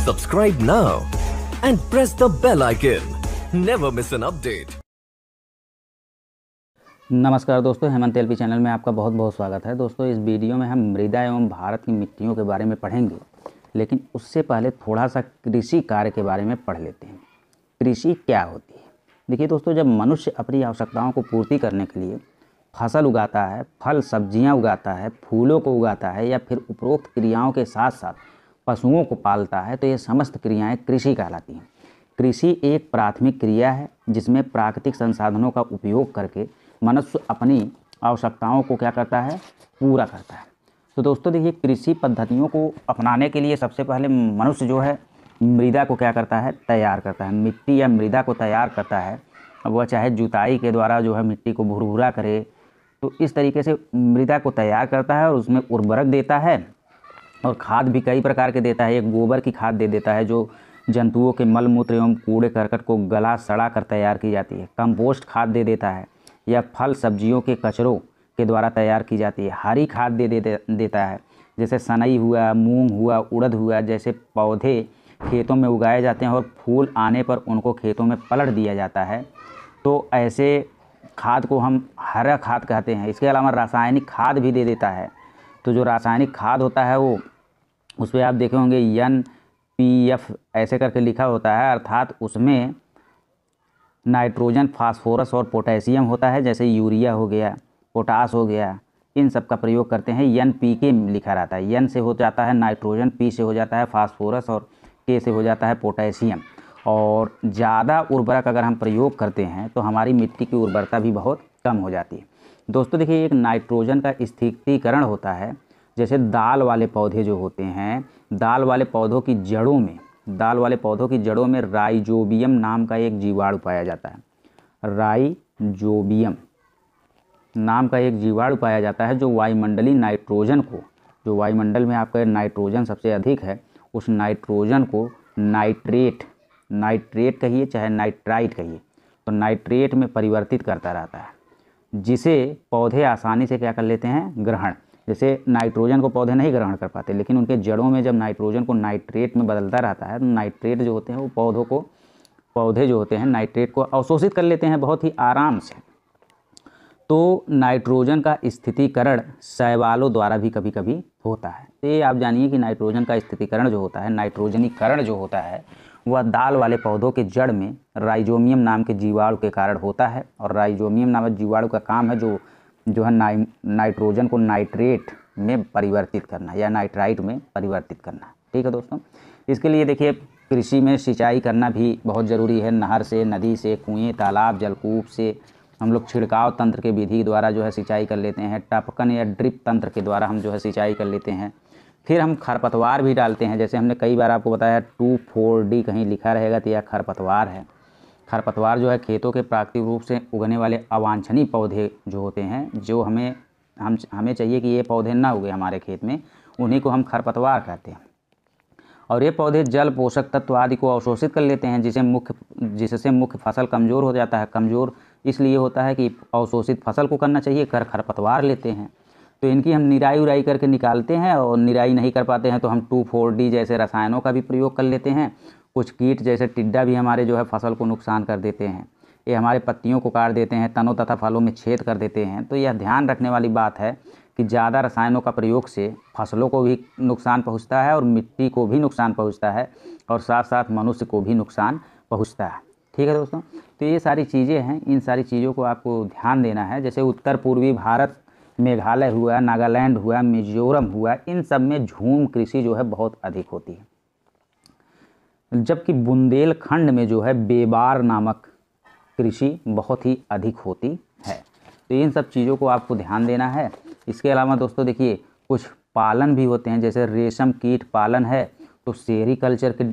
Subscribe now and press the bell icon. Never miss an update. नमस्कार दोस्तों, Hemant LP channel में आपका बहुत बहुत स्वागत है। दोस्तों, इस वीडियो में हम मृदा एवं भारत की मिट्टियों के बारे में पढ़ेंगे, लेकिन उससे पहले थोड़ा सा कृषि कार्य के बारे में पढ़ लेते हैं। कृषि क्या होती है? देखिए दोस्तों, जब मनुष्य अपनी आवश्यकताओं को पूर्ति करने के लिए फसल उगाता है, फल सब्जियां उगाता है, फूलों को उगाता है या फिर उपरोक्त क्रियाओं के साथ साथ पशुओं को पालता है, तो ये समस्त क्रियाएं कृषि कहलाती हैं। कृषि एक प्राथमिक क्रिया है जिसमें प्राकृतिक संसाधनों का उपयोग करके मनुष्य अपनी आवश्यकताओं को क्या करता है, पूरा करता है। तो दोस्तों देखिए, कृषि पद्धतियों को अपनाने के लिए सबसे पहले मनुष्य जो है मृदा को क्या करता है, तैयार करता है। मिट्टी या मृदा को तैयार करता है। अब वह चाहे जुताई के द्वारा जो है मिट्टी को भुरभुरा करे, तो इस तरीके से मृदा को तैयार करता है और उसमें उर्वरक देता है और खाद भी कई प्रकार के देता है। एक गोबर की खाद दे देता है जो जंतुओं के मल मूत्र एवं कूड़े करकट को गला सड़ा कर तैयार की जाती है। कंपोस्ट खाद दे देता है या फल सब्जियों के कचरों के द्वारा तैयार की जाती है। हरी खाद देता है, जैसे सनई हुआ, मूंग हुआ, उड़द हुआ, जैसे पौधे खेतों में उगाए जाते हैं और फूल आने पर उनको खेतों में पलट दिया जाता है, तो ऐसे खाद को हम हरा खाद कहते हैं। इसके अलावा रासायनिक खाद भी दे देता है। तो जो रासायनिक खाद होता है वो उस पर आप देखे होंगे NPF ऐसे करके लिखा होता है, अर्थात उसमें नाइट्रोजन, फास्फोरस और पोटेशियम होता है। जैसे यूरिया हो गया, पोटास हो गया, इन सब का प्रयोग करते हैं। NPK लिखा रहता है। N से हो जाता है नाइट्रोजन, P से हो जाता है फास्फोरस और K से हो जाता है पोटेशियम। और ज़्यादा उर्वरक अगर हम प्रयोग करते हैं तो हमारी मिट्टी की उर्वरता भी बहुत कम हो जाती है। दोस्तों देखिए, एक नाइट्रोजन का स्थिरीकरण होता है। जैसे दाल वाले पौधे जो होते हैं, दाल वाले पौधों की जड़ों में राइजोबियम नाम का एक जीवाणु पाया जाता है। राइजोबियम नाम का एक जीवाणु पाया जाता है जो वायुमंडलीय नाइट्रोजन को, जो वायुमंडल में आपका नाइट्रोजन सबसे अधिक है, उस नाइट्रोजन को नाइट्रेट कहिए चाहे नाइट्राइट कहिए, तो नाइट्रेट में परिवर्तित करता रहता है, जिसे पौधे आसानी से क्या कर लेते हैं, ग्रहण। जैसे नाइट्रोजन को पौधे नहीं ग्रहण कर पाते, लेकिन उनके जड़ों में जब नाइट्रोजन को नाइट्रेट में बदलता रहता है तो नाइट्रेट जो होते हैं वो पौधे जो होते हैं नाइट्रेट को अवशोषित कर लेते हैं बहुत ही आराम से। तो नाइट्रोजन का स्थितीकरण शैवालों द्वारा भी कभी कभी होता है। तो ये आप जानिए कि नाइट्रोजन का स्थितीकरण जो होता है, नाइट्रोजनीकरण जो होता है, वह दाल वाले पौधों के जड़ में राइजोबियम नाम के जीवाणु के कारण होता है। और राइजोबियम नामक जीवाणु का काम है जो है नाइट्रोजन को नाइट्रेट में परिवर्तित करना या नाइट्राइट में परिवर्तित करना। ठीक है दोस्तों, इसके लिए देखिए कृषि में सिंचाई करना भी बहुत ज़रूरी है। नहर से, नदी से, कुएँ, तालाब, जलकूप से हम लोग छिड़काव तंत्र के विधि द्वारा जो है सिंचाई कर लेते हैं। टपकन या ड्रिप तंत्र के द्वारा हम जो है सिंचाई कर लेते हैं। फिर हम खरपतवार भी डालते हैं। जैसे हमने कई बार आपको बताया 2,4-D कहीं लिखा रहेगा तो यह खरपतवार है। खरपतवार जो है खेतों के प्राकृतिक रूप से उगने वाले अवांछनीय पौधे जो होते हैं, जो हमें चाहिए कि ये पौधे ना उगे हमारे खेत में, उन्हीं को हम खरपतवार कहते हैं। और ये पौधे जल, पोषक तत्व आदि को अवशोषित कर लेते हैं, जिससे मुख्य फसल कमज़ोर हो जाता है। कमज़ोर इसलिए होता है कि अवशोषित फसल को करना चाहिए, खरपतवार लेते हैं। तो इनकी हम निराई उराई करके निकालते हैं, और निराई नहीं कर पाते हैं तो हम 2,4-D जैसे रसायनों का भी प्रयोग कर लेते हैं। कुछ कीट जैसे टिड्डा भी हमारे जो है फसल को नुकसान कर देते हैं। ये हमारे पत्तियों को काट देते हैं, तनों तथा फलों में छेद कर देते हैं। तो यह ध्यान रखने वाली बात है कि ज़्यादा रसायनों का प्रयोग से फसलों को भी नुकसान पहुंचता है और मिट्टी को भी नुकसान पहुंचता है और साथ साथ मनुष्य को भी नुकसान पहुंचता है। ठीक है दोस्तों, तो ये सारी चीज़ें हैं, इन सारी चीज़ों को आपको ध्यान देना है। जैसे उत्तर पूर्वी भारत, मेघालय हुआ, नागालैंड हुआ, मिजोरम हुआ, इन सब में झूम कृषि जो है बहुत अधिक होती है। जबकि बुंदेलखंड में जो है बेबार नामक कृषि बहुत ही अधिक होती है। तो इन सब चीज़ों को आपको ध्यान देना है। इसके अलावा दोस्तों देखिए, कुछ पालन भी होते हैं। जैसे रेशम कीट पालन है, तो सेरीकल्चर के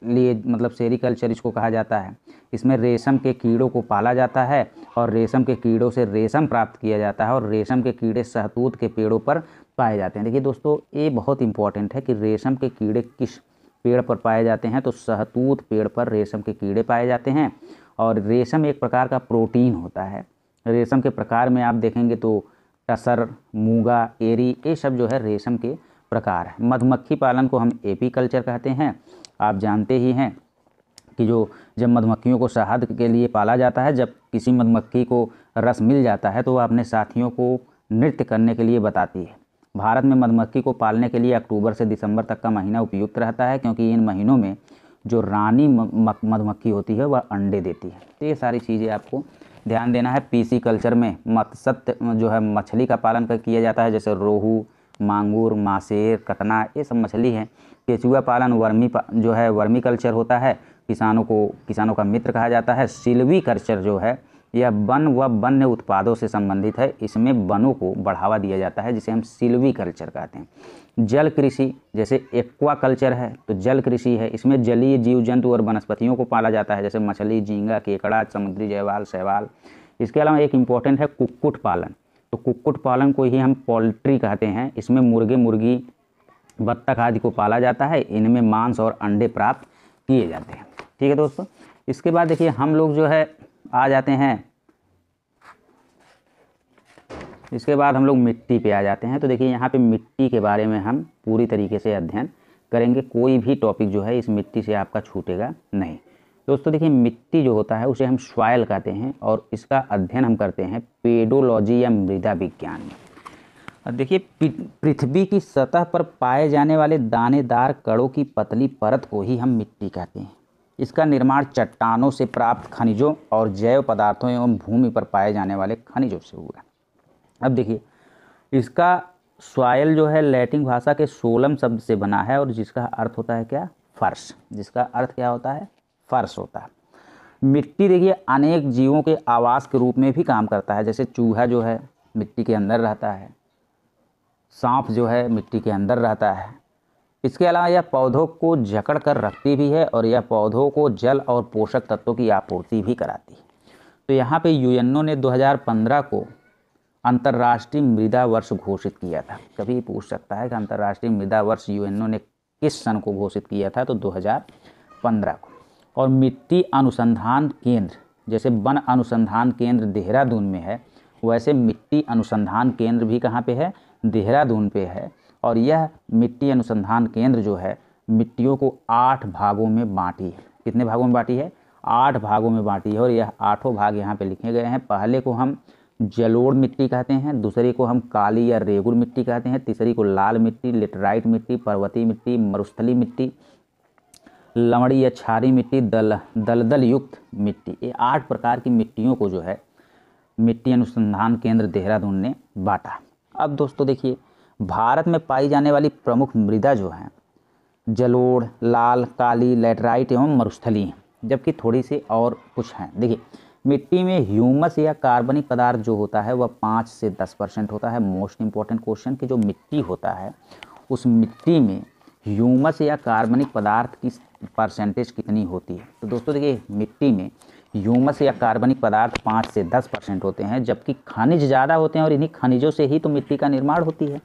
लिए, मतलब सेरीकल्चर इसको कहा जाता है। इसमें रेशम के कीड़ों को पाला जाता है और रेशम के कीड़ों से रेशम प्राप्त किया जाता है, और रेशम के कीड़े शहतूत के पेड़ों पर पाए जाते हैं। देखिए दोस्तों, ये बहुत इंपॉर्टेंट है कि रेशम के कीड़े किस पेड़ पर पाए जाते हैं। तो शहतूत पेड़ पर रेशम के कीड़े पाए जाते हैं। और रेशम एक प्रकार का प्रोटीन होता है। रेशम के प्रकार में आप देखेंगे तो टसर, मूंगा, एरी, ये सब जो है रेशम के प्रकार है। मधुमक्खी पालन को हम एपीकल्चर कहते हैं। आप जानते ही हैं कि जब मधुमक्खियों को शहद के लिए पाला जाता है, जब किसी मधुमक्खी को रस मिल जाता है तो वह अपने साथियों को नृत्य करने के लिए बताती है। भारत में मधुमक्खी को पालने के लिए अक्टूबर से दिसंबर तक का महीना उपयुक्त रहता है, क्योंकि इन महीनों में जो रानी मधुमक्खी होती है वह अंडे देती है। तो ये सारी चीज़ें आपको ध्यान देना है। पीसी कल्चर में मत्स्य जो है मछली का पालन किया जाता है, जैसे रोहू, मांगुर, मासेर, कटना, ये सब मछली हैं। केचुआ पालन वर्मी कल्चर होता है, किसानों का मित्र कहा जाता है। सिल्वी कल्चर जो है यह वन व वन्य उत्पादों से संबंधित है, इसमें वनों को बढ़ावा दिया जाता है, जिसे हम सिल्वी कल्चर कहते हैं। जल कृषि जैसे एक्वा कल्चर है तो जल कृषि है, इसमें जलीय जीव जंतु और वनस्पतियों को पाला जाता है, जैसे मछली, झींगा, केकड़ा, समुद्री शैवाल। इसके अलावा एक इम्पॉर्टेंट है कुक्कुट पालन। तो कुक्कुट पालन को ही हम पोल्ट्री कहते हैं, इसमें मुर्गे, मुर्गी, बत्तख आदि को पाला जाता है, इनमें मांस और अंडे प्राप्त किए जाते हैं। ठीक है दोस्तों, इसके बाद देखिए हम लोग जो है आ जाते हैं, इसके बाद हम लोग मिट्टी पे आ जाते हैं। तो देखिए यहाँ पे मिट्टी के बारे में हम पूरी तरीके से अध्ययन करेंगे, कोई भी टॉपिक जो है इस मिट्टी से आपका छूटेगा नहीं। दोस्तों देखिए मिट्टी जो होता है उसे हम सॉइल कहते हैं और इसका अध्ययन हम करते हैं पेडोलॉजी या मृदा विज्ञान में। और देखिए पृथ्वी की सतह पर पाए जाने वाले दानेदार कणों की पतली परत को ही हम मिट्टी कहते हैं। इसका निर्माण चट्टानों से प्राप्त खनिजों और जैव पदार्थों एवं भूमि पर पाए जाने वाले खनिजों से हुआ। अब देखिए इसका सॉइल जो है लैटिन भाषा के सोलम शब्द से बना है और जिसका अर्थ होता है क्या, फर्श। जिसका अर्थ क्या होता है, फर्श होता है। मिट्टी देखिए अनेक जीवों के आवास के रूप में भी काम करता है, जैसे चूहा जो है मिट्टी के अंदर रहता है, सांप जो है मिट्टी के अंदर रहता है। इसके अलावा यह पौधों को जकड़ कर रखती भी है और यह पौधों को जल और पोषक तत्वों की आपूर्ति भी कराती है। तो यहाँ पे यूएनओ ने 2015 को अंतर्राष्ट्रीय मृदा वर्ष घोषित किया था। कभी पूछ सकता है कि अंतर्राष्ट्रीय मृदा वर्ष यूएनओ ने किस सन को घोषित किया था, तो 2015 को। और मिट्टी अनुसंधान केंद्र, जैसे वन अनुसंधान केंद्र देहरादून में है, वैसे मिट्टी अनुसंधान केंद्र भी कहाँ पे है, देहरादून पे है। और यह मिट्टी अनुसंधान केंद्र जो है मिट्टियों को 8 भागों में बांटी है। कितने भागों में बांटी है, 8 भागों में बांटी है। और यह 8 भाग यहाँ पे लिखे गए हैं। पहले को हम जलोढ़ मिट्टी कहते हैं, दूसरे को हम काली या रेगुर मिट्टी कहते हैं, तीसरी को लाल मिट्टी, लेटराइट मिट्टी, पर्वतीय मिट्टी, मरुस्थली मिट्टी, लवणी या क्षारीय मिट्टी, दलदल युक्त मिट्टी। ये 8 प्रकार की मिट्टियों को जो है मिट्टी अनुसंधान केंद्र देहरादून ने बांटा। अब दोस्तों देखिए भारत में पाई जाने वाली प्रमुख मृदा जो है जलोढ़, लाल, काली, लेटराइट एवं मरुस्थली हैं, जबकि थोड़ी सी और कुछ हैं। देखिए मिट्टी में ह्यूमस या कार्बनिक पदार्थ जो होता है वह 5 से 10% होता है। मोस्ट इम्पॉर्टेंट क्वेश्चन कि जो मिट्टी होता है उस मिट्टी में ह्यूमस या कार्बनिक पदार्थ की परसेंटेज कितनी होती है। तो दोस्तों देखिए मिट्टी में ह्यूमस या कार्बनिक पदार्थ 5 से 10% होते हैं, जबकि खनिज ज़्यादा होते हैं और इन्हीं खनिजों से ही तो मिट्टी का निर्माण होती है।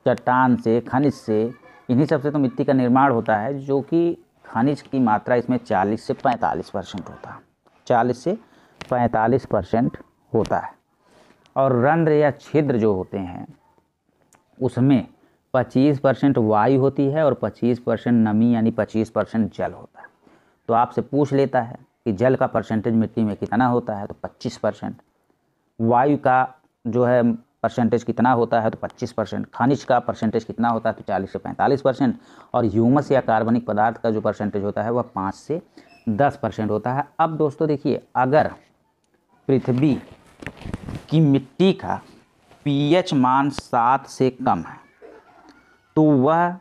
चट्टान से, खनिज से, इन्हीं सबसे तो मिट्टी का निर्माण होता है, जो कि खनिज की मात्रा इसमें 40 से 45% होता है, 40 से 45% होता है। और रंध्र या छिद्र जो होते हैं उसमें 25% वायु होती है और 25% नमी यानी 25% जल होता है। तो आपसे पूछ लेता है कि जल का परसेंटेज मिट्टी में कितना होता है, तो 25%। वायु का जो है परसेंटेज कितना होता है, तो 25%। खनिज का परसेंटेज कितना होता है, तो 40 से 45%। और ह्यूमस या कार्बनिक पदार्थ का जो परसेंटेज होता है वह 5 से 10% होता है। अब दोस्तों देखिए अगर पृथ्वी की मिट्टी का पीएच मान 7 से कम है तो वह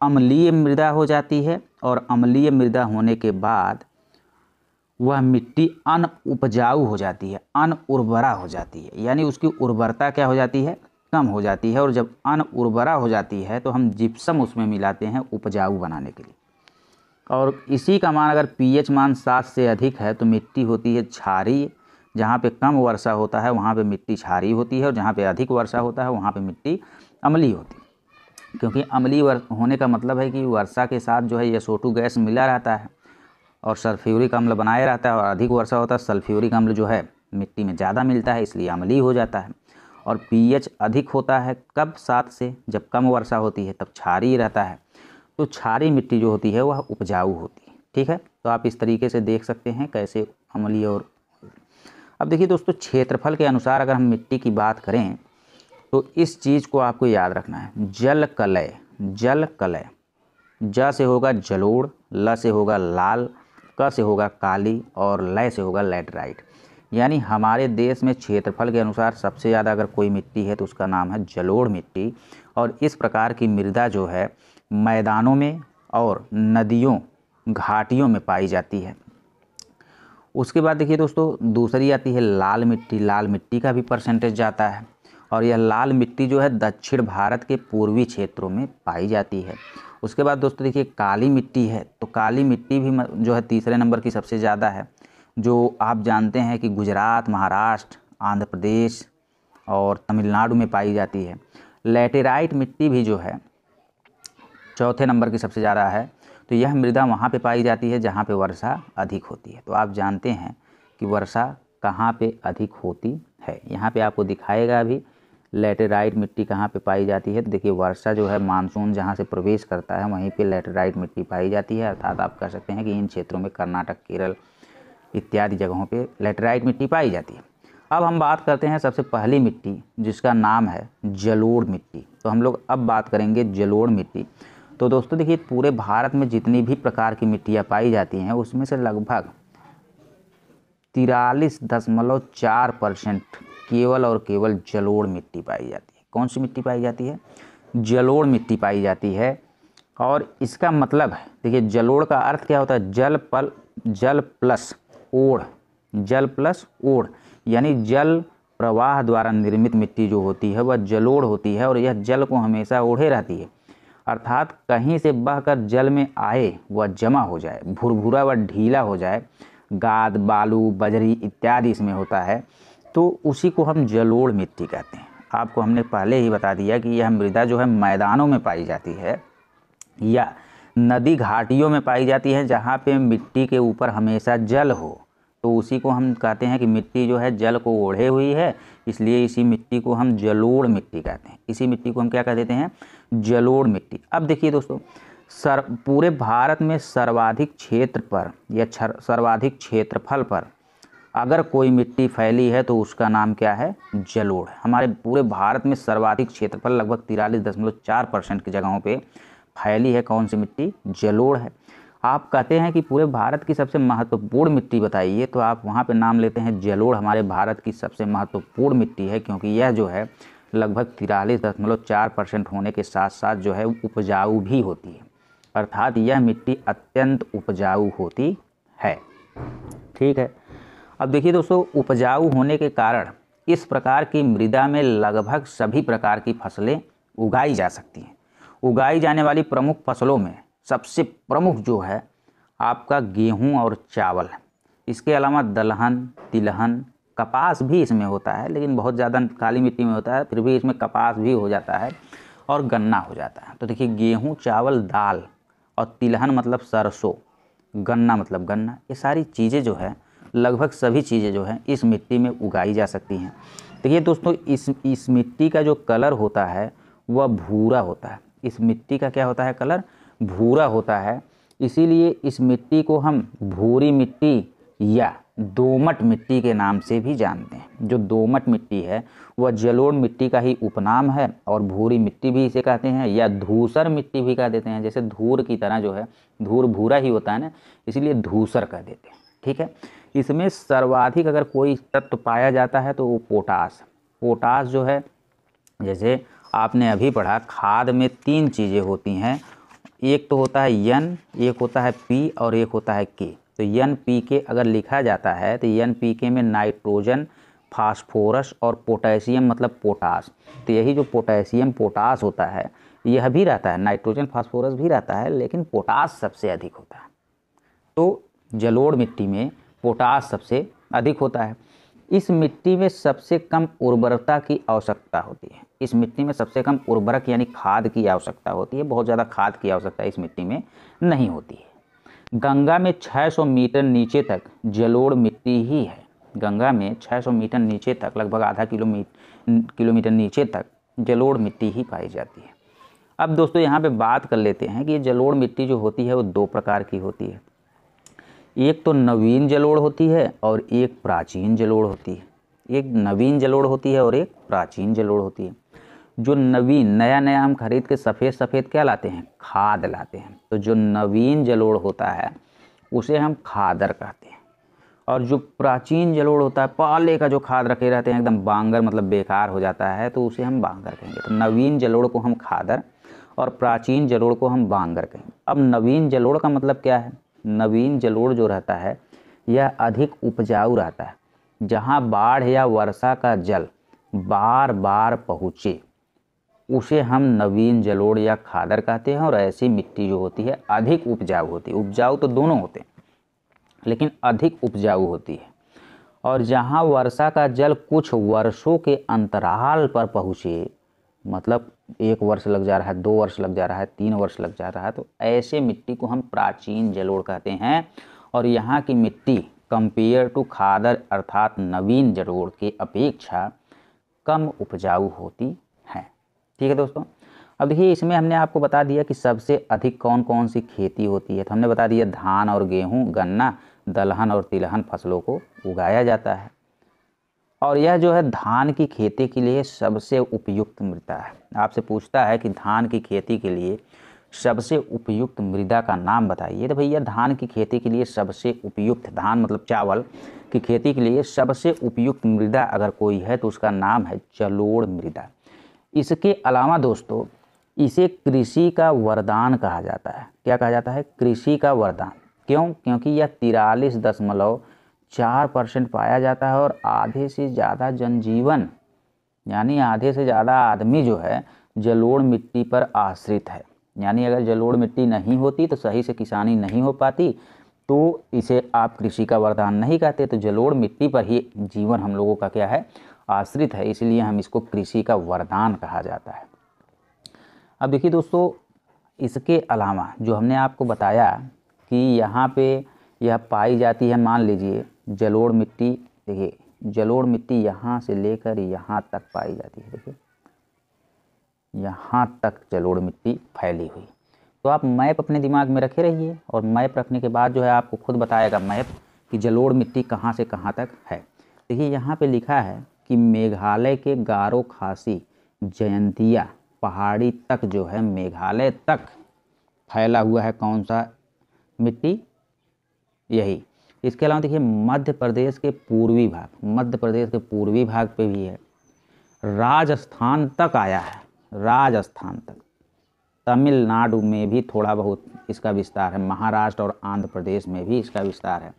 अम्लीय मृदा हो जाती है, और अम्लीय मृदा होने के बाद वह मिट्टी अनउपजाऊ हो जाती है, अनउर्वरा हो जाती है, यानी उसकी उर्वरता क्या हो जाती है, कम हो जाती है। और जब अनउर्वरा हो जाती है तो हम जिप्सम उसमें मिलाते हैं उपजाऊ बनाने के लिए। और इसी का मान अगर पीएच मान 7 से अधिक है तो मिट्टी होती है क्षारीय। जहाँ पे कम वर्षा होता है वहाँ पे मिट्टी क्षारीय होती है, और जहाँ पे अधिक वर्षा होता है वहाँ पे मिट्टी अम्लीय होती है। क्योंकि अम्लीय होने का मतलब है कि वर्षा के साथ जो है SO2 गैस मिला रहता है और सल्फ्यूरिक अम्ल बनाए रहता है, और अधिक वर्षा होता है सल्फ्यूरिक अम्ल जो है मिट्टी में ज़्यादा मिलता है, इसलिए अम्लीय हो जाता है। और पीएच अधिक होता है कब, 7 से, जब कम वर्षा होती है तब क्षारीय रहता है। तो क्षारीय मिट्टी जो होती है वह उपजाऊ होती है। ठीक है, तो आप इस तरीके से देख सकते हैं कैसे अम्लीय और। अब देखिए दोस्तों, क्षेत्रफल के अनुसार अगर हम मिट्टी की बात करें तो इस चीज़ को आपको याद रखना है। जल कलय, जल कलय, ज से होगा जलोढ़, ल से होगा लाल, क से होगा काली और लय से होगा लैटराइट। यानी हमारे देश में क्षेत्रफल के अनुसार सबसे ज़्यादा अगर कोई मिट्टी है तो उसका नाम है जलोढ़ मिट्टी। और इस प्रकार की मृदा जो है मैदानों में और नदियों घाटियों में पाई जाती है। उसके बाद देखिए दोस्तों, दूसरी आती है लाल मिट्टी। लाल मिट्टी का भी परसेंटेज जाता है और यह लाल मिट्टी जो है दक्षिण भारत के पूर्वी क्षेत्रों में पाई जाती है। उसके बाद दोस्तों देखिए काली मिट्टी है, तो काली मिट्टी भी जो है तीसरे नंबर की सबसे ज़्यादा है, जो आप जानते हैं कि गुजरात, महाराष्ट्र, आंध्र प्रदेश और तमिलनाडु में पाई जाती है। लैटेराइट मिट्टी भी जो है चौथे नंबर की सबसे ज़्यादा है, तो यह मृदा वहाँ पे पाई जाती है जहाँ पे वर्षा अधिक होती है। तो आप जानते हैं कि वर्षा कहाँ पे अधिक होती है, यहाँ पे आपको दिखाएगा अभी लैटेराइट मिट्टी कहाँ पे पाई जाती है। तो देखिए वर्षा जो है मानसून जहाँ से प्रवेश करता है वहीं पे लैटेराइट मिट्टी पाई जाती है, अर्थात आप कह सकते हैं कि इन क्षेत्रों में कर्नाटक, केरल इत्यादि जगहों पे लैटेराइट मिट्टी पाई जाती है। अब हम बात करते हैं सबसे पहली मिट्टी जिसका नाम है जलोढ़ मिट्टी। तो हम लोग अब बात करेंगे जलोढ़ मिट्टी। तो दोस्तों देखिए पूरे भारत में जितनी भी प्रकार की मिट्टियाँ पाई जाती हैं उसमें से लगभग 43.4% केवल और केवल जलोढ़ मिट्टी पाई जाती है। कौन सी मिट्टी पाई जाती है? जलोढ़ मिट्टी पाई जाती है। और इसका मतलब है, देखिए जलोढ़ का अर्थ क्या होता है? जल प्लस ओढ़, जल प्लस ओढ़, यानी जल प्रवाह द्वारा निर्मित मिट्टी जो होती है वह जलोढ़ होती है और यह जल को हमेशा ओढ़े रहती है, अर्थात कहीं से बहकर जल में आए वह जमा हो जाए, भुरभुरा व ढीला हो जाए, गाद, बालू, बजरी इत्यादि इसमें होता है, तो उसी को हम जलोढ़ मिट्टी कहते हैं। आपको हमने पहले ही बता दिया कि यह मृदा जो है मैदानों में पाई जाती है या नदी घाटियों में पाई जाती है जहाँ पे मिट्टी के ऊपर हमेशा जल हो, तो उसी को हम कहते हैं कि मिट्टी जो है जल को ओढ़े हुई है, इसलिए इसी मिट्टी को हम जलोढ़ मिट्टी कहते हैं। इसी मिट्टी को हम क्या कह देते हैं? जलोढ़ मिट्टी। अब देखिए दोस्तों, पूरे भारत में सर्वाधिक क्षेत्र पर या सर्वाधिक क्षेत्रफल पर अगर कोई मिट्टी फैली है तो उसका नाम क्या है? जलोढ़। हमारे पूरे भारत में सर्वाधिक क्षेत्रफल लगभग 43.4% की जगहों पे फैली है कौन सी मिट्टी? जलोढ़ है। आप कहते हैं कि पूरे भारत की सबसे महत्वपूर्ण मिट्टी बताइए, तो आप वहाँ पे नाम लेते हैं जलोढ़ हमारे भारत की सबसे महत्वपूर्ण मिट्टी है, क्योंकि यह जो है लगभग 43.4% होने के साथ साथ जो है उपजाऊ भी होती है, अर्थात यह मिट्टी अत्यंत उपजाऊ होती है। ठीक है, अब देखिए दोस्तों, उपजाऊ होने के कारण इस प्रकार की मृदा में लगभग सभी प्रकार की फसलें उगाई जा सकती हैं। उगाई जाने वाली प्रमुख फसलों में सबसे प्रमुख जो है आपका गेहूं और चावल है। इसके अलावा दलहन, तिलहन, कपास भी इसमें होता है, लेकिन बहुत ज़्यादा काली मिट्टी में होता है, फिर भी इसमें कपास भी हो जाता है और गन्ना हो जाता है। तो देखिए गेहूं, चावल, दाल और तिलहन मतलब सरसों, गन्ना मतलब गन्ना, ये सारी चीज़ें जो है लगभग सभी चीज़ें जो हैं इस मिट्टी में उगाई जा सकती हैं। देखिए दोस्तों, इस मिट्टी का जो कलर होता है वह भूरा होता है। इस मिट्टी का क्या होता है? कलर भूरा होता है। इसीलिए इस मिट्टी को हम भूरी मिट्टी या दोमट मिट्टी के नाम से भी जानते हैं। जो दोमट मिट्टी है वह जलोढ़ मिट्टी का ही उपनाम है और भूरी मिट्टी भी इसे कहते हैं या धूसर मिट्टी भी कह देते हैं। जैसे धूर की तरह जो है, धूर भूरा ही होता है ना, इसलिए धूसर कह देते हैं। ठीक है, इसमें सर्वाधिक अगर कोई तत्व पाया जाता है तो वो पोटास। पोटास जो है, जैसे आपने अभी पढ़ा, खाद में 3 चीज़ें होती हैं, एक तो होता है एन, एक होता है पी और एक होता है के। तो एन पी के अगर लिखा जाता है तो एन पी के में नाइट्रोजन, फास्फोरस और पोटेशियम मतलब पोटास। तो यही जो पोटेशियम पोटास होता है यह भी रहता है, नाइट्रोजन फास्फोरस भी रहता है, लेकिन पोटास सबसे अधिक होता है। तो जलोढ़ मिट्टी में पोटास सबसे अधिक होता है। इस मिट्टी में सबसे कम उर्वरता की आवश्यकता होती है। इस मिट्टी में सबसे कम उर्वरक यानी खाद की आवश्यकता होती है। बहुत ज़्यादा खाद की आवश्यकता इस मिट्टी में नहीं होती है। गंगा में 600 मीटर नीचे तक जलोढ़ मिट्टी ही है। गंगा में 600 मीटर नीचे तक, लगभग आधा किलोमीटर नीचे तक जलोढ़ मिट्टी ही पाई जाती है। अब दोस्तों यहाँ पे बात कर लेते हैं कि ये जलोढ़ मिट्टी जो होती है वो दो प्रकार की होती है। एक तो नवीन जलोढ़ होती है और एक प्राचीन जलोढ़ होती है। एक नवीन जलोढ़ होती है और एक प्राचीन जलोढ़ होती है। जो नवीन नया नया हम खरीद के सफ़ेद सफ़ेद क्या लाते हैं, खाद लाते हैं, तो जो नवीन जलोढ़ होता है उसे हम खादर कहते हैं। और जो प्राचीन जलोढ़ होता है, पहले का जो खाद रखे रहते हैं एकदम बांगर मतलब बेकार हो जाता है, तो उसे हम बांगर कहेंगे। तो नवीन जलोढ़ को हम खादर और प्राचीन जलोढ़ को हम बांगर कहेंगे। अब नवीन जलोढ़ का मतलब क्या है, नवीन जलोढ़ जो रहता है यह अधिक उपजाऊ रहता है। जहाँ बाढ़ या वर्षा का जल बार बार पहुँचे उसे हम नवीन जलोढ़ या खादर कहते हैं। और ऐसी मिट्टी जो होती है अधिक उपजाऊ होती है। उपजाऊ तो दोनों होते हैं लेकिन अधिक उपजाऊ होती है। और जहाँ वर्षा का जल कुछ वर्षों के अंतराल पर पहुँचे, मतलब 1 वर्ष लग जा रहा है, 2 वर्ष लग जा रहा है, 3 वर्ष लग जा रहा है, तो ऐसे मिट्टी को हम प्राचीन जलोढ़ कहते हैं। और यहाँ की मिट्टी कंपेयर टू खादर अर्थात नवीन जलोढ़ की अपेक्षा कम उपजाऊ होती है। ठीक है दोस्तों। अब देखिए इसमें हमने आपको बता दिया कि सबसे अधिक कौन कौन सी खेती होती है। तो हमने बता दिया धान और गेहूँ, गन्ना, दलहन और तिलहन फसलों को उगाया जाता है। और यह जो है धान की खेती के लिए सबसे उपयुक्त मृदा है। आपसे पूछता है कि धान की खेती के लिए सबसे उपयुक्त मृदा का नाम बताइए, तो भैया धान की खेती के लिए सबसे उपयुक्त, धान मतलब चावल की खेती के लिए सबसे उपयुक्त मृदा अगर कोई है तो उसका नाम है जलोढ़ मृदा। इसके अलावा दोस्तों इसे कृषि का वरदान कहा जाता है। क्या कहा जाता है, कृषि का वरदान। क्यों, क्योंकि यह 43.4% पाया जाता है। और आधे से ज़्यादा जनजीवन यानी आधे से ज़्यादा आदमी जो है जलोढ़ मिट्टी पर आश्रित है। यानी अगर जलोढ़ मिट्टी नहीं होती तो सही से किसानी नहीं हो पाती, तो इसे आप कृषि का वरदान नहीं कहते। तो जलोढ़ मिट्टी पर ही जीवन हम लोगों का क्या है, आश्रित है, इसलिए हम इसको कृषि का वरदान कहा जाता है। अब देखिए दोस्तों इसके अलावा जो हमने आपको बताया कि यहाँ पे यह पाई जाती है, मान लीजिए जलोढ़ मिट्टी, देखिए जलोढ़ मिट्टी यहाँ से लेकर यहाँ तक पाई जाती है। देखिए यहाँ तक जलोढ़ मिट्टी फैली हुई। तो आप मैप अपने दिमाग में रखे रहिए और मैप रखने के बाद जो है आपको खुद बताएगा मैप कि जलोढ़ मिट्टी कहाँ से कहाँ तक है। देखिए यहाँ पे लिखा है कि मेघालय के गारो खासी जयंतिया पहाड़ी तक जो है मेघालय तक फैला हुआ है कौन सा मिट्टी, यही। इसके अलावा देखिए मध्य प्रदेश के पूर्वी भाग, मध्य प्रदेश के पूर्वी भाग पे भी है, राजस्थान तक आया है, राजस्थान तक। तमिलनाडु में भी थोड़ा बहुत इसका विस्तार है, महाराष्ट्र और आंध्र प्रदेश में भी इसका विस्तार है।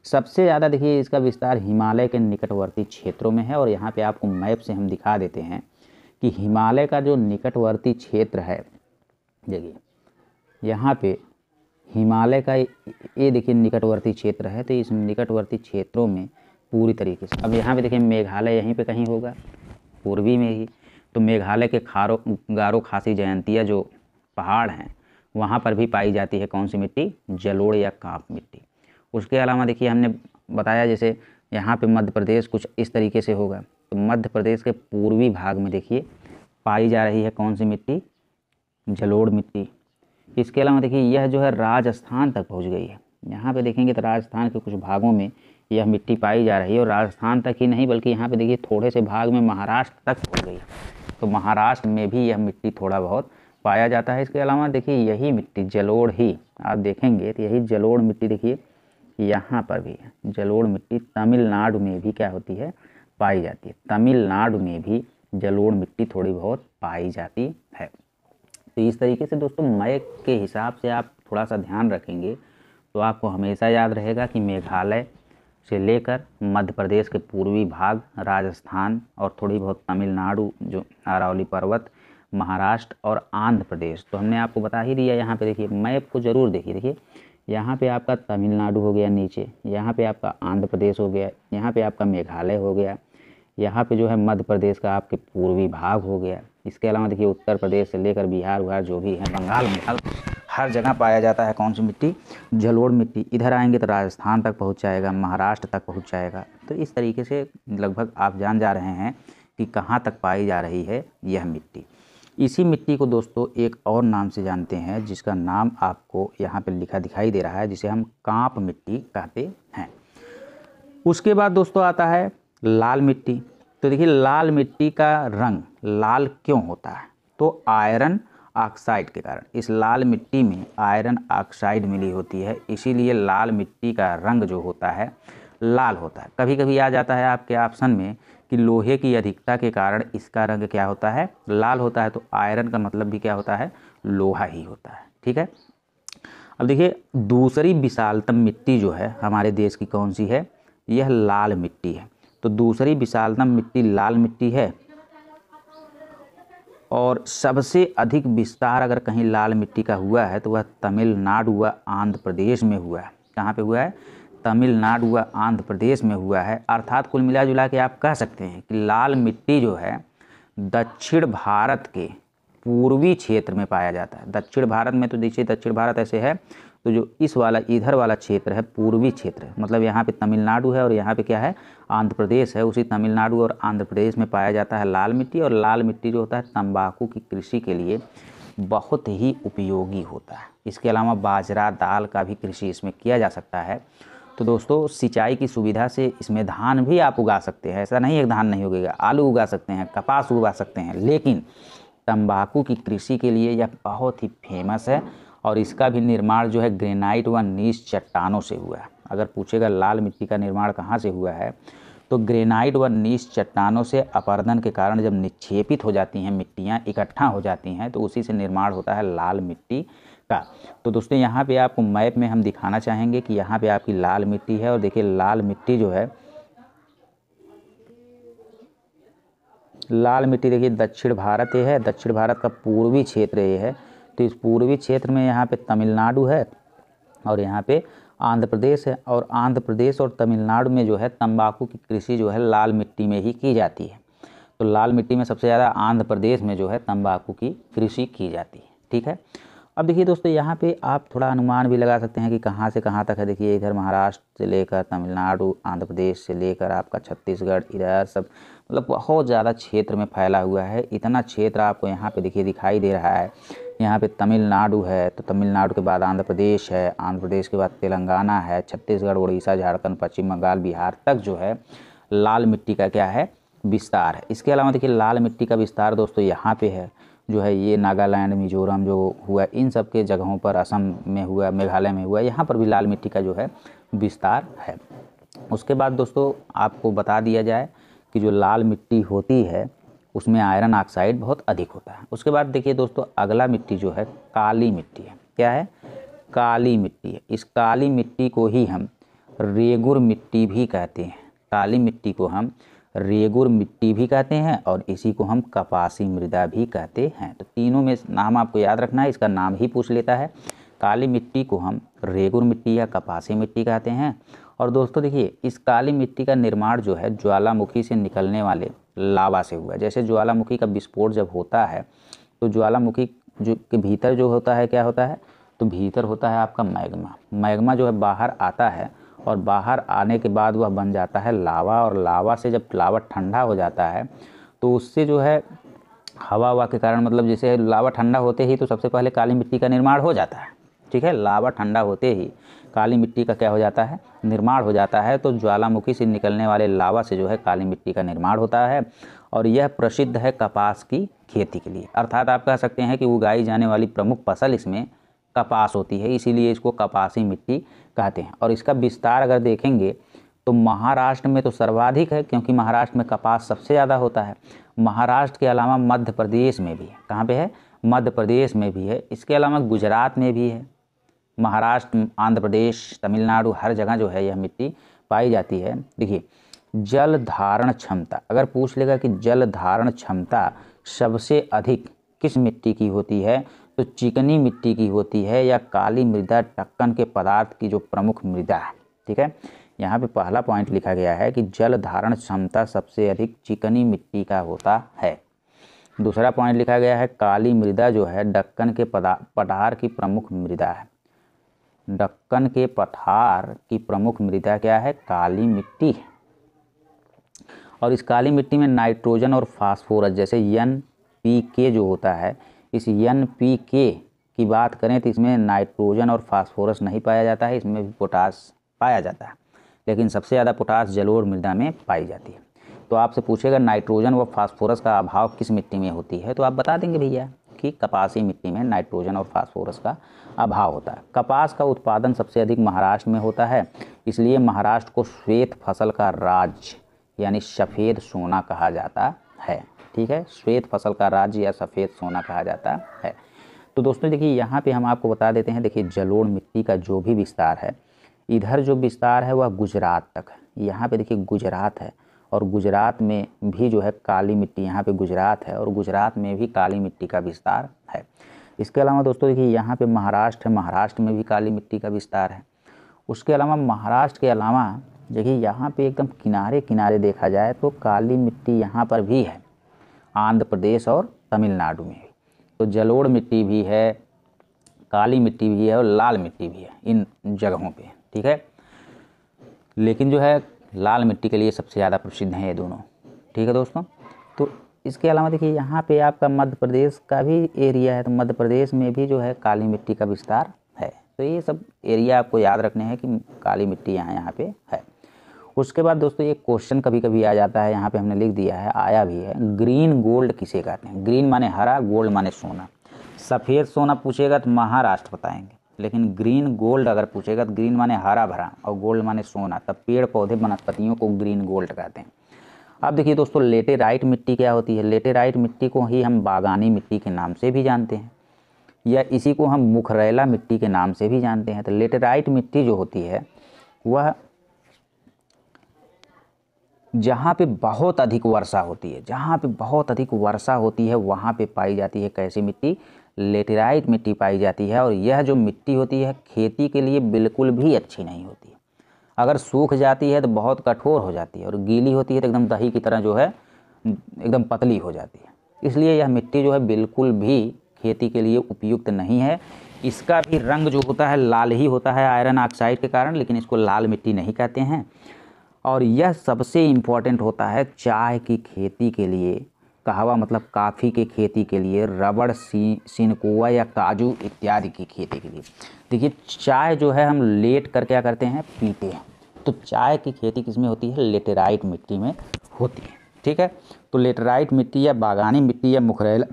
सबसे ज़्यादा देखिए इसका विस्तार हिमालय के निकटवर्ती क्षेत्रों में है। और यहाँ पे आपको मैप से हम दिखा देते हैं कि हिमालय का जो निकटवर्ती क्षेत्र है, देखिए यहाँ पे हिमालय का ये देखिए निकटवर्ती क्षेत्र है। तो इस निकटवर्ती क्षेत्रों में पूरी तरीके से, अब यहाँ पे देखिए मेघालय यहीं पे कहीं होगा पूर्वी में ही, तो मेघालय के गारो खासी जयंतिया जो पहाड़ हैं वहाँ पर भी पाई जाती है कौन सी मिट्टी, जलोढ़ या कांप मिट्टी। उसके अलावा देखिए हमने बताया जैसे यहाँ पे मध्य प्रदेश कुछ इस तरीके से होगा, तो मध्य प्रदेश के पूर्वी भाग में देखिए पाई जा रही है कौन सी मिट्टी, जलोढ़ मिट्टी। इसके अलावा देखिए यह जो है राजस्थान तक पहुँच गई है। यहाँ पे देखेंगे तो राजस्थान के कुछ भागों में यह मिट्टी पाई जा रही है। और राजस्थान तक ही नहीं बल्कि यहाँ पे देखिए थोड़े से भाग में महाराष्ट्र तक पहुँच गई है। तो महाराष्ट्र में भी यह मिट्टी थोड़ा बहुत पाया जाता है। इसके अलावा देखिए यही मिट्टी जलोढ़ ही आप देखेंगे तो यही जलोढ़ मिट्टी देखिए यहाँ पर भी है। जलोढ़ मिट्टी तमिलनाडु में भी क्या होती है, पाई जाती है। तमिलनाडु में भी जलोढ़ मिट्टी थोड़ी बहुत पाई जाती है। तो इस तरीके से दोस्तों मैप के हिसाब से आप थोड़ा सा ध्यान रखेंगे तो आपको हमेशा याद रहेगा कि मेघालय से लेकर मध्य प्रदेश के पूर्वी भाग, राजस्थान और थोड़ी बहुत तमिलनाडु जो अरावली पर्वत, महाराष्ट्र और आंध्र प्रदेश, तो हमने आपको बता ही दिया। यहाँ पे देखिए मैप को ज़रूर देखिए। देखिए यहाँ पे आपका तमिलनाडु हो गया नीचे, यहाँ पे आपका आंध्र प्रदेश हो गया, यहाँ पे आपका मेघालय हो गया, यहाँ पे जो है मध्य प्रदेश का आपके पूर्वी भाग हो गया। इसके अलावा देखिए उत्तर प्रदेश से लेकर बिहार जो भी है, बंगाल में हर जगह पाया जाता है कौन सी मिट्टी, जलोढ़ मिट्टी। इधर आएंगे तो राजस्थान तक पहुँच जाएगा, महाराष्ट्र तक पहुँच जाएगा। तो इस तरीके से लगभग आप जान जा रहे हैं कि कहाँ तक पाई जा रही है यह मिट्टी। इसी मिट्टी को दोस्तों एक और नाम से जानते हैं, जिसका नाम आपको यहाँ पे लिखा दिखाई दे रहा है, जिसे हम कांप मिट्टी कहते हैं। उसके बाद दोस्तों आता है लाल मिट्टी। तो देखिए लाल मिट्टी का रंग लाल क्यों होता है? तो आयरन ऑक्साइड के कारण। इस लाल मिट्टी में आयरन ऑक्साइड मिली होती है, इसीलिए लाल मिट्टी का रंग जो होता है लाल होता है। कभी कभी आ जाता है आपके ऑप्शन में कि लोहे की अधिकता के कारण इसका रंग क्या होता है? लाल होता है। तो आयरन का मतलब भी क्या होता है? लोहा ही होता है। ठीक है। अब देखिए दूसरी विशालतम मिट्टी जो है हमारे देश की कौन सी है? यह लाल मिट्टी है। तो दूसरी विशालतम मिट्टी लाल मिट्टी है। और सबसे अधिक विस्तार अगर कहीं लाल मिट्टी का हुआ है तो वह तमिलनाडु व आंध्र प्रदेश में हुआ है। कहाँ पे हुआ है? तमिलनाडु व आंध्र प्रदेश में हुआ है। अर्थात कुल मिला जुला के आप कह सकते हैं कि लाल मिट्टी जो है दक्षिण भारत के पूर्वी क्षेत्र में पाया जाता है। दक्षिण भारत में तो देखिए दक्षिण भारत ऐसे है, तो जो इस वाला इधर वाला क्षेत्र है पूर्वी क्षेत्र, मतलब यहाँ पे तमिलनाडु है और यहाँ पे क्या है? आंध्र प्रदेश है। उसी तमिलनाडु और आंध्र प्रदेश में पाया जाता है लाल मिट्टी। और लाल मिट्टी जो होता है तंबाकू की कृषि के लिए बहुत ही उपयोगी होता है। इसके अलावा बाजरा दाल का भी कृषि इसमें किया जा सकता है। तो दोस्तों सिंचाई की सुविधा से इसमें धान भी आप उगा सकते हैं। ऐसा नहीं है धान नहीं उगेगा, आलू उगा सकते हैं, कपास उगा सकते हैं, लेकिन तंबाकू की कृषि के लिए यह बहुत ही फेमस है। और इसका भी निर्माण जो है ग्रेनाइट व नीच चट्टानों से हुआ है। अगर पूछेगा लाल मिट्टी का निर्माण कहाँ से हुआ है, तो ग्रेनाइट व नीच चट्टानों से अपरदन के कारण जब निक्षेपित हो जाती हैं मिट्टियाँ, इकट्ठा हो जाती हैं, तो उसी से निर्माण होता है लाल मिट्टी का। तो दोस्तों यहाँ पे आपको मैप में हम दिखाना चाहेंगे कि यहाँ पे आपकी लाल मिट्टी है। और देखिए लाल मिट्टी जो है, लाल मिट्टी देखिए दक्षिण भारत ये है, दक्षिण भारत का पूर्वी क्षेत्र ये है। तो इस पूर्वी क्षेत्र में यहाँ पे तमिलनाडु है और यहाँ पे आंध्र प्रदेश है। और आंध्र प्रदेश और तमिलनाडु में जो है तंबाकू की कृषि जो है लाल मिट्टी में ही की जाती है। तो लाल मिट्टी में सबसे ज़्यादा आंध्र प्रदेश में जो है तंबाकू की कृषि की जाती है। ठीक है। अब देखिए दोस्तों यहाँ पे आप थोड़ा अनुमान भी लगा सकते हैं कि कहाँ से कहाँ तक है। देखिए इधर महाराष्ट्र से लेकर तमिलनाडु, आंध्र प्रदेश से लेकर आपका छत्तीसगढ़, इधर सब मतलब बहुत ज़्यादा क्षेत्र में फैला हुआ है। इतना क्षेत्र आपको यहाँ पे देखिए दिखाई दे रहा है। यहाँ पे तमिलनाडु है, तो तमिलनाडु के बाद आंध्र प्रदेश है, आंध्र प्रदेश के बाद तेलंगाना है, छत्तीसगढ़, उड़ीसा, झारखंड, पश्चिम बंगाल, बिहार तक जो है लाल मिट्टी का क्या है? विस्तार है। इसके अलावा देखिए लाल मिट्टी का विस्तार दोस्तों यहाँ पे है जो है ये नागालैंड, मिजोरम जो हुआ, इन सब के जगहों पर, असम में हुआ, मेघालय में हुआ, यहाँ पर भी लाल मिट्टी का जो है विस्तार है। उसके बाद दोस्तों आपको बता दिया जाए कि जो लाल मिट्टी होती है उसमें आयरन ऑक्साइड बहुत अधिक होता है। उसके बाद देखिए दोस्तों अगला मिट्टी जो है काली मिट्टी है। क्या है? काली मिट्टी है। इस काली मिट्टी को ही हम रेगुर मिट्टी भी कहते हैं। काली मिट्टी को हम रेगुर मिट्टी भी कहते हैं और इसी को हम कपासी मृदा भी कहते हैं। तो तीनों में नाम आपको याद रखना है, इसका नाम ही पूछ लेता है। काली मिट्टी को हम रेगुर मिट्टी या कपासी मिट्टी कहते हैं। और दोस्तों देखिए इस काली मिट्टी का निर्माण जो है ज्वालामुखी से निकलने वाले लावा से हुआ है। जैसे ज्वालामुखी का विस्फोट जब होता है तो ज्वालामुखी जो के भीतर जो होता है क्या होता है? तो भीतर होता है आपका मैग्मा। मैग्मा जो है बाहर आता है और बाहर आने के बाद वह बन जाता है लावा। और लावा से जब लावा ठंडा हो जाता है तो उससे जो है हवा के कारण, मतलब जैसे लावा ठंडा होते ही तो सबसे पहले काली मिट्टी का निर्माण हो जाता है। ठीक है। लावा ठंडा होते ही काली मिट्टी का क्या हो जाता है? निर्माण हो जाता है। तो ज्वालामुखी से निकलने वाले लावा से जो है काली मिट्टी का निर्माण होता है। और यह प्रसिद्ध है कपास की खेती के लिए। अर्थात आप कह सकते हैं कि उगाई जाने वाली प्रमुख फसल इसमें कपास होती है, इसीलिए इसको कपासी मिट्टी कहते हैं। और इसका विस्तार अगर देखेंगे तो महाराष्ट्र में तो सर्वाधिक है, क्योंकि महाराष्ट्र में कपास सबसे ज़्यादा होता है। महाराष्ट्र के अलावा मध्य प्रदेश में भी है। कहाँ पे है? मध्य प्रदेश में भी है। इसके अलावा गुजरात में भी है। महाराष्ट्र, आंध्र प्रदेश, तमिलनाडु, हर जगह जो है यह मिट्टी पाई जाती है। देखिए जल धारण क्षमता, अगर पूछ लेगा कि जल धारण क्षमता सबसे अधिक किस मिट्टी की होती है, तो चिकनी मिट्टी की होती है या काली मृदा टक्कन के पदार्थ की जो प्रमुख मृदा है। ठीक है। यहाँ पे पहला पॉइंट लिखा गया है कि जल धारण क्षमता सबसे अधिक चिकनी मिट्टी का होता है। दूसरा पॉइंट लिखा गया है काली मृदा जो है दक्कन के पठार की प्रमुख मृदा है। दक्कन के पठार की प्रमुख मृदा क्या है? काली मिट्टी है। और इस काली मिट्टी में नाइट्रोजन और फास्फोरस जैसे NPK जो होता है, इस NPK की बात करें तो इसमें नाइट्रोजन और फास्फोरस नहीं पाया जाता है, इसमें भी पोटास पाया जाता है, लेकिन सबसे ज़्यादा पोटास जलोढ़ मृदा में पाई जाती है। तो आपसे पूछेगा नाइट्रोजन व फास्फोरस का अभाव किस मिट्टी में होती है, तो आप बता देंगे भैया कि कपासी मिट्टी में नाइट्रोजन और फास्फोरस का अभाव होता है। कपास का उत्पादन सबसे अधिक महाराष्ट्र में होता है, इसलिए महाराष्ट्र को श्वेत फसल का राज्य यानी सफ़ेद सोना कहा जाता है। ठीक है, श्वेत फसल का राज्य या सफ़ेद सोना कहा जाता है। तो दोस्तों देखिए यहाँ पे हम आपको बता देते हैं, देखिए जलोढ़ मिट्टी का जो भी विस्तार है, इधर जो विस्तार है वह गुजरात तक है। यहाँ पे देखिए गुजरात है और गुजरात में भी जो है काली मिट्टी, यहाँ पे गुजरात है और गुजरात में भी काली मिट्टी का विस्तार है। इसके अलावा दोस्तों देखिए यहाँ पे महाराष्ट्र है, महाराष्ट्र में भी काली मिट्टी का विस्तार है। उसके अलावा महाराष्ट्र के अलावा देखिए यहाँ पे एकदम किनारे किनारे देखा जाए तो काली मिट्टी यहाँ पर भी है, आंध्र प्रदेश और तमिलनाडु में भी। तो जलोढ़ मिट्टी भी है, काली मिट्टी भी है और लाल मिट्टी भी है इन जगहों पे। ठीक है, लेकिन जो है लाल मिट्टी के लिए सबसे ज़्यादा प्रसिद्ध हैं ये दोनों। ठीक है दोस्तों, तो इसके अलावा देखिए यहाँ पे आपका मध्य प्रदेश का भी एरिया है, तो मध्य प्रदेश में भी जो है काली मिट्टी का विस्तार है। तो ये सब एरिया आपको याद रखने हैं कि काली मिट्टी यहाँ पे है। उसके बाद दोस्तों ये क्वेश्चन कभी कभी आ जाता है, यहाँ पे हमने लिख दिया है, आया भी है, ग्रीन गोल्ड किसे कहते हैं। ग्रीन माने हरा, गोल्ड माने सोना। सफ़ेद सोना पूछेगा तो महाराष्ट्र बताएंगे, लेकिन ग्रीन गोल्ड अगर पूछेगा तो ग्रीन माने हरा भरा और गोल्ड माने सोना, तब पेड़ पौधे वनस्पतियों को ग्रीन गोल्ड कहते हैं। अब देखिए दोस्तों लेटेराइट मिट्टी क्या होती है। लेटेराइट मिट्टी को ही हम बागानी मिट्टी के नाम से भी जानते हैं, या इसी को हम मुखरैला मिट्टी के नाम से भी जानते हैं। तो लेटेराइट मिट्टी जो होती है वह जहाँ पे बहुत अधिक वर्षा होती है, जहाँ पे बहुत अधिक वर्षा होती है वहाँ पे पाई जाती है कैसी मिट्टी, लेटेराइट मिट्टी पाई जाती है। और यह जो मिट्टी होती है खेती के लिए बिल्कुल भी अच्छी नहीं होती है। अगर सूख जाती है तो बहुत कठोर हो जाती है और गीली होती है तो एकदम दही की तरह जो है एकदम पतली हो जाती है। इसलिए यह मिट्टी जो है बिल्कुल भी खेती के लिए उपयुक्त नहीं है। इसका भी रंग जो होता है लाल ही होता है आयरन ऑक्साइड के कारण, लेकिन इसको लाल मिट्टी नहीं कहते हैं। और यह सबसे इम्पॉर्टेंट होता है चाय की खेती के लिए, कहवा मतलब काफ़ी के खेती के लिए, रबड़, सिनकोआ या काजू इत्यादि की खेती के लिए। देखिए चाय जो है हम लेट कर क्या करते हैं, पीते हैं। तो चाय की खेती किस में होती है, लेटेराइट मिट्टी में होती है। ठीक है, तो लेटेराइट मिट्टी या बागानी मिट्टी या मुखरैला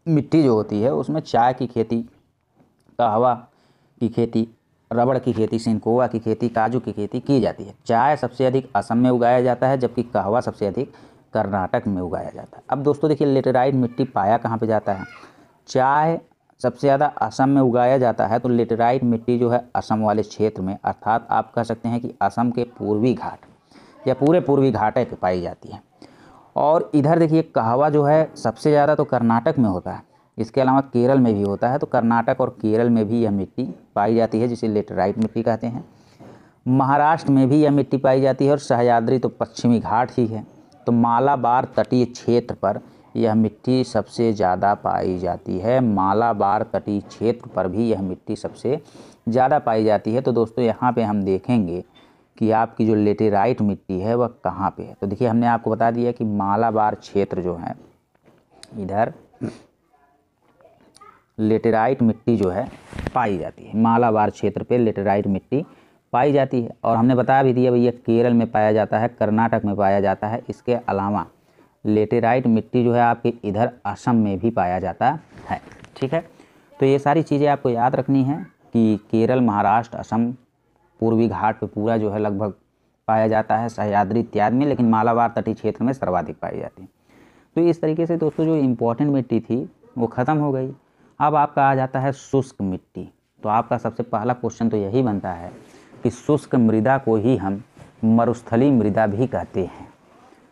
मिट्टी जो होती है उसमें चाय की खेती, कहवा की खेती, रबड़ की खेती, सिनकोआ की खेती, काजू की खेती की जाती है। चाय सबसे अधिक असम में उगाया जाता है, जबकि कहवा सबसे अधिक कर्नाटक में उगाया जाता है। अब दोस्तों देखिए लेटेराइट मिट्टी पाया कहाँ पे जाता है। चाय सबसे ज़्यादा असम में उगाया जाता है, तो लेटेराइट मिट्टी जो है असम वाले क्षेत्र में, अर्थात आप कह सकते हैं कि असम के पूर्वी घाट या पूरे पूर्वी घाटे पे पाई जाती है। और इधर देखिए कहवा जो है सबसे ज़्यादा तो कर्नाटक में होता है, इसके अलावा केरल में भी होता है। तो कर्नाटक और केरल में भी यह मिट्टी पाई जाती है, जिसे लेटेराइट मिट्टी कहते हैं। महाराष्ट्र में भी यह मिट्टी पाई जाती है और सह्याद्री तो पश्चिमी घाट ही है। तो मालाबार तटीय क्षेत्र पर यह मिट्टी सबसे ज़्यादा पाई जाती है। मालाबार तटीय क्षेत्र पर भी यह मिट्टी सबसे ज़्यादा पाई जाती है। तो दोस्तों यहाँ पे हम देखेंगे कि आपकी जो लेटेराइट मिट्टी है वह कहाँ पे है। तो देखिए हमने आपको बता दिया कि मालाबार क्षेत्र जो है, इधर लेटेराइट मिट्टी जो है पाई जाती है। मालाबार क्षेत्र पे लेटेराइट मिट्टी पाई जाती है। और हमने बता भी दिया भैया केरल में पाया जाता है, कर्नाटक में पाया जाता है। इसके अलावा लेटेराइट मिट्टी जो है आपके इधर असम में भी पाया जाता है। ठीक है, तो ये सारी चीज़ें आपको याद रखनी है कि केरल, महाराष्ट्र, असम, पूर्वी घाट पे पूरा जो है लगभग पाया जाता है, सह्याद्री इत्यादि में, लेकिन मालाबार तटीय क्षेत्र में सर्वाधिक पाई जाती है। तो इस तरीके से दोस्तों जो इम्पोर्टेंट मिट्टी थी वो ख़त्म हो गई। अब आपका आ जाता है शुष्क मिट्टी। तो आपका सबसे पहला क्वेश्चन तो यही बनता है कि शुष्क मृदा को ही हम मरुस्थलीय मृदा भी कहते हैं।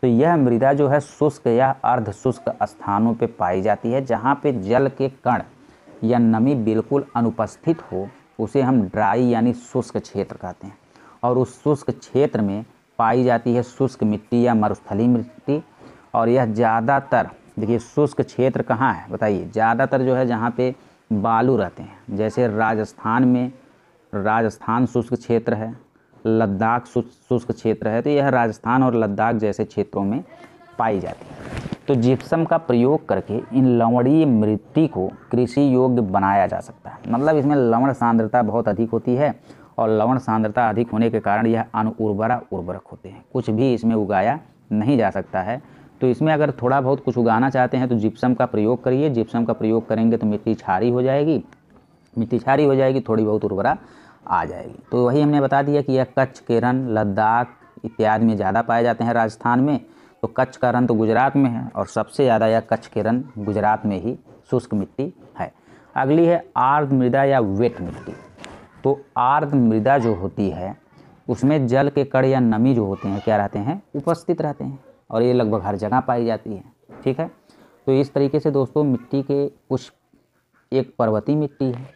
तो यह मृदा जो है शुष्क या अर्ध शुष्क स्थानों पे पाई जाती है, जहाँ पे जल के कण या नमी बिल्कुल अनुपस्थित हो, उसे हम ड्राई यानी शुष्क क्षेत्र कहते हैं। और उस शुष्क क्षेत्र में पाई जाती है शुष्क मिट्टी या मरुस्थलीय मिट्टी। और यह ज़्यादातर, देखिए शुष्क क्षेत्र कहाँ है बताइए, ज़्यादातर जो है जहाँ पे बालू रहते हैं, जैसे राजस्थान में, राजस्थान शुष्क क्षेत्र है, लद्दाख शुष्क क्षेत्र है। तो यह राजस्थान और लद्दाख जैसे क्षेत्रों में पाई जाती है। तो जिप्सम का प्रयोग करके इन लवणीय मिट्टी को कृषि योग्य बनाया जा सकता है। मतलब इसमें लवण सांद्रता बहुत अधिक होती है और लवण सांद्रता अधिक होने के कारण यह अनुर्वरा उर्वरक होते हैं, कुछ भी इसमें उगाया नहीं जा सकता है। तो इसमें अगर थोड़ा बहुत कुछ उगाना चाहते हैं तो जिप्सम का प्रयोग करिए। जिप्सम का प्रयोग करेंगे तो मिट्टी क्षारीय हो जाएगी, मिट्टी क्षारीय हो जाएगी, थोड़ी बहुत उर्वरा आ जाएगी। तो वही हमने बता दिया कि यह कच्छ, केरन, लद्दाख इत्यादि में ज़्यादा पाए जाते हैं राजस्थान में। तो कच्छ का रन तो गुजरात में है और सबसे ज़्यादा यह कच्छ के रन गुजरात में ही शुष्क मिट्टी है। अगली है आर्द्र मृदा या वेट मिट्टी। तो आर्द्र मृदा जो होती है उसमें जल के कण या नमी जो होते हैं क्या रहते हैं, उपस्थित रहते हैं और ये लगभग हर जगह पाई जाती है। ठीक है, तो इस तरीके से दोस्तों मिट्टी के कुछ, एक पर्वतीय मिट्टी है।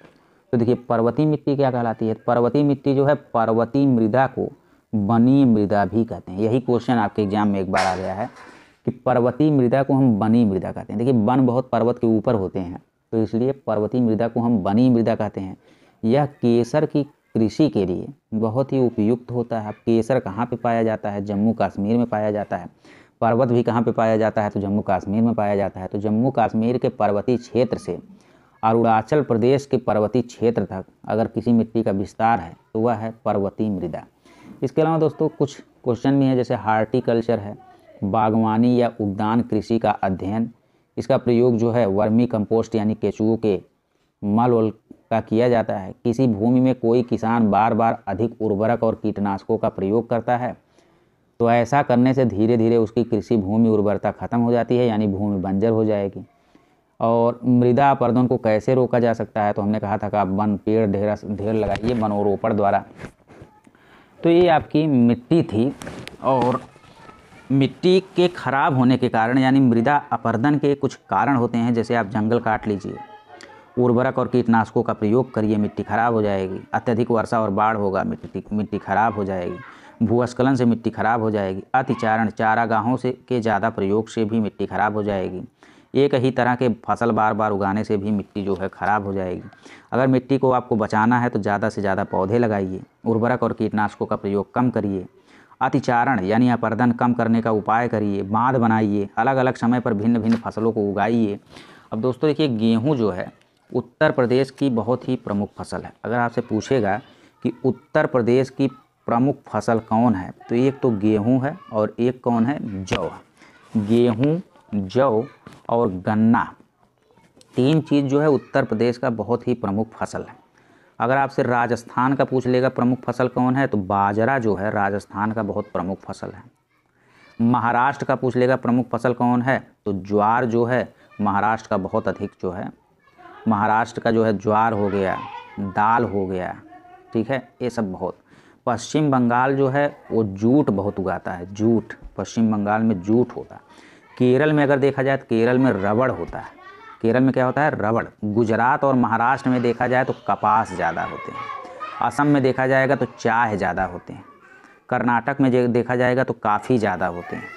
तो देखिए पर्वतीय मिट्टी क्या कहलाती है, पर्वतीय मिट्टी जो है पर्वतीय मृदा को बनी मृदा भी कहते हैं। यही क्वेश्चन आपके एग्जाम में एक बार आ गया है कि पर्वतीय मृदा को हम बनी मृदा कहते हैं। देखिए वन बहुत पर्वत के ऊपर होते हैं तो इसलिए पर्वतीय मृदा को हम बनी मृदा कहते हैं। यह केसर की कृषि के लिए बहुत ही उपयुक्त होता है। अब केसर कहाँ पे पाया जाता है, जम्मू कश्मीर में पाया जाता है। पर्वत भी कहाँ पे पाया जाता है, तो जम्मू कश्मीर में पाया जाता है। तो जम्मू कश्मीर के पर्वतीय क्षेत्र से अरुणाचल प्रदेश के पर्वतीय क्षेत्र तक अगर किसी मिट्टी का विस्तार है तो वह है पर्वतीय मृदा। इसके अलावा दोस्तों कुछ क्वेश्चन भी हैं, जैसे हार्टिकल्चर है, बागवानी या उद्यान कृषि का अध्ययन। इसका प्रयोग जो है वर्मी कंपोस्ट यानी केचुओं के मल वल का किया जाता है। किसी भूमि में कोई किसान बार बार अधिक उर्वरक और कीटनाशकों का प्रयोग करता है तो ऐसा करने से धीरे धीरे उसकी कृषि भूमि उर्वरता खत्म हो जाती है, यानी भूमि बंजर हो जाएगी। और मृदा अपरदन को कैसे रोका जा सकता है, तो हमने कहा था कि आप वन पेड़ ढेर लगाइए वनरोपण द्वारा। तो ये आपकी मिट्टी थी और मिट्टी के खराब होने के कारण यानी मृदा अपरदन के कुछ कारण होते हैं, जैसे आप जंगल काट लीजिए, उर्वरक और कीटनाशकों का प्रयोग करिए, मिट्टी खराब हो जाएगी। अत्यधिक वर्षा और बाढ़ होगा, मिट्टी खराब हो जाएगी। भूस्खलन से मिट्टी खराब हो जाएगी। अतिचारण, चारागाहों से के ज़्यादा प्रयोग से भी मिट्टी खराब हो जाएगी। एक ही तरह के फसल बार बार उगाने से भी मिट्टी जो है ख़राब हो जाएगी। अगर मिट्टी को आपको बचाना है तो ज़्यादा से ज़्यादा पौधे लगाइए, उर्वरक और कीटनाशकों का प्रयोग कम करिए, अतिचारण यानी अपरदन कम करने का उपाय करिए, बांध बनाइए, अलग अलग समय पर भिन्न भिन्न फसलों को उगाइए। अब दोस्तों देखिए गेहूँ जो है उत्तर प्रदेश की बहुत ही प्रमुख फसल है। अगर आपसे पूछेगा कि उत्तर प्रदेश की प्रमुख फसल कौन है तो एक तो गेहूँ है और एक कौन है, जौ। गेहूँ, जौ और गन्ना, तीन चीज़ जो है उत्तर प्रदेश का बहुत ही प्रमुख फसल है। अगर आपसे राजस्थान का पूछ लेगा प्रमुख फसल कौन है तो बाजरा जो है राजस्थान का बहुत प्रमुख फसल है। महाराष्ट्र का पूछ लेगा प्रमुख फसल कौन है तो ज्वार जो है महाराष्ट्र का बहुत अधिक जो है, महाराष्ट्र का जो है ज्वार हो गया, दाल हो गया, ठीक है, ये सब बहुत। पश्चिम बंगाल जो है वो जूट बहुत उगाता है, जूट, पश्चिम बंगाल में जूट होता है। केरल में अगर देखा जाए तो केरल में रबड़ होता है, केरल में क्या होता है, रबड़। गुजरात और महाराष्ट्र में देखा जाए तो कपास ज़्यादा होते हैं। असम में देखा जाएगा तो चाय ज़्यादा होते हैं। कर्नाटक में देखा जाएगा तो काफ़ी ज़्यादा होते हैं।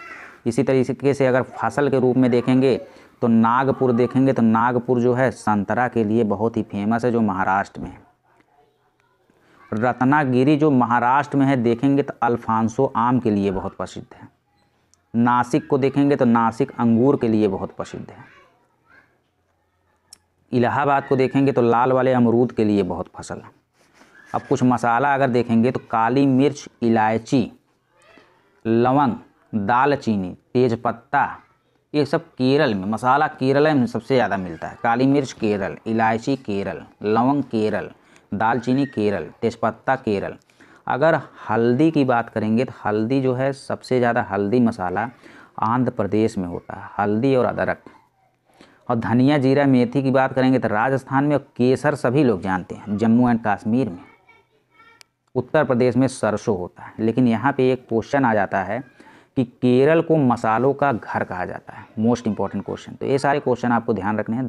इसी तरीके से अगर फसल के रूप में देखेंगे तो नागपुर देखेंगे तो नागपुर जो है संतरा के लिए बहुत ही फेमस है, जो महाराष्ट्र में है। रत्नागिरी जो महाराष्ट्र में है देखेंगे तो अल्फांसो आम के लिए बहुत प्रसिद्ध है। नासिक को देखेंगे तो नासिक अंगूर के लिए बहुत प्रसिद्ध है। इलाहाबाद को देखेंगे तो लाल वाले अमरूद के लिए बहुत फसल है। अब कुछ मसाला अगर देखेंगे तो काली मिर्च, इलायची, लवंग, दालचीनी, तेज़पत्ता, ये सब केरल में, मसाला केरल में सबसे ज़्यादा मिलता है। काली मिर्च केरल, इलायची केरल, लवंग केरल, दालचीनी केरल, तेज़पत्ता केरल। अगर हल्दी की बात करेंगे तो हल्दी जो है सबसे ज़्यादा हल्दी मसाला आंध्र प्रदेश में होता है, हल्दी और अदरक। और धनिया, जीरा, मेथी की बात करेंगे तो राजस्थान में, और केसर सभी लोग जानते हैं जम्मू एंड कश्मीर में। उत्तर प्रदेश में सरसों होता है। लेकिन यहाँ पे एक क्वेश्चन आ जाता है कि केरल को मसालों का घर कहा जाता है, मोस्ट इंपॉर्टेंट क्वेश्चन। तो ये सारे क्वेश्चन आपको ध्यान रखने हैं।